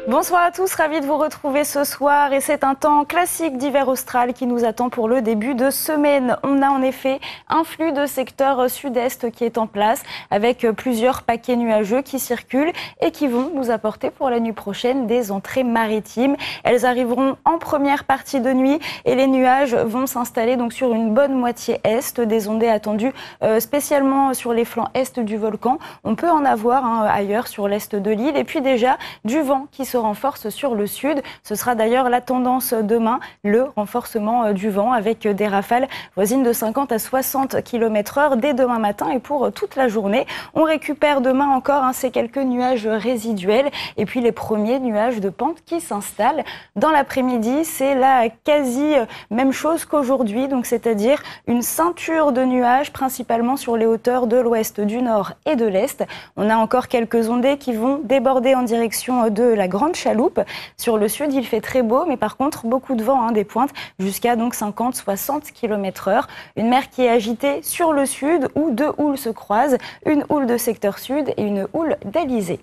Bonsoir à tous, ravi de vous retrouver ce soir et c'est un temps classique d'hiver austral qui nous attend pour le début de semaine. On a en effet un flux de secteur sud-est qui est en place avec plusieurs paquets nuageux qui circulent et qui vont nous apporter pour la nuit prochaine des entrées maritimes. Elles arriveront en première partie de nuit et les nuages vont s'installer donc sur une bonne moitié est, des ondées attendues spécialement sur les flancs est du volcan. On peut en avoir ailleurs sur l'est de l'île et puis déjà du vent qui se renforce sur le sud. Ce sera d'ailleurs la tendance demain, le renforcement du vent avec des rafales voisines de 50 à 60 km/h dès demain matin et pour toute la journée. On récupère demain encore ces quelques nuages résiduels et puis les premiers nuages de pente qui s'installent. Dans l'après-midi, c'est la quasi même chose qu'aujourd'hui, donc c'est-à-dire une ceinture de nuages principalement sur les hauteurs de l'ouest, du nord et de l'est. On a encore quelques ondées qui vont déborder en direction de la Grande Chaloupe. Sur le sud, il fait très beau, mais par contre, beaucoup de vent, des pointes jusqu'à donc 50-60 km/h. Une mer qui est agitée sur le sud où deux houles se croisent, une houle de secteur sud et une houle d'Alizé.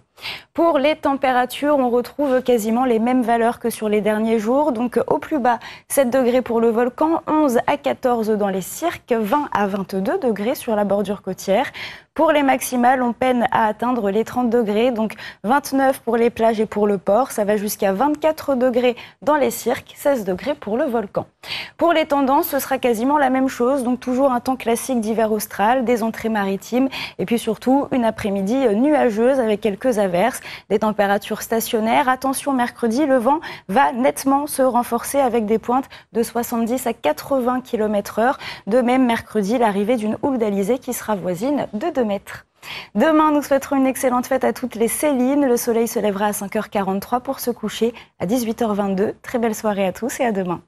Pour les températures, on retrouve quasiment les mêmes valeurs que sur les derniers jours. Donc au plus bas, 7 degrés pour le volcan, 11 à 14 dans les cirques, 20 à 22 degrés sur la bordure côtière. Pour les maximales, on peine à atteindre les 30 degrés, donc 29 pour les plages et pour le port. Ça va jusqu'à 24 degrés dans les cirques, 16 degrés pour le volcan. Pour les tendances, ce sera quasiment la même chose, donc toujours un temps classique d'hiver austral, des entrées maritimes et puis surtout une après-midi nuageuse avec quelques averses, des températures stationnaires. Attention, mercredi, le vent va nettement se renforcer avec des pointes de 70 à 80 km/h. De même, mercredi, l'arrivée d'une houle d'Alizé qui sera voisine de 2 mètres. Demain, nous souhaiterons une excellente fête à toutes les Célines. Le soleil se lèvera à 5h43 pour se coucher à 18h22. Très belle soirée à tous et à demain.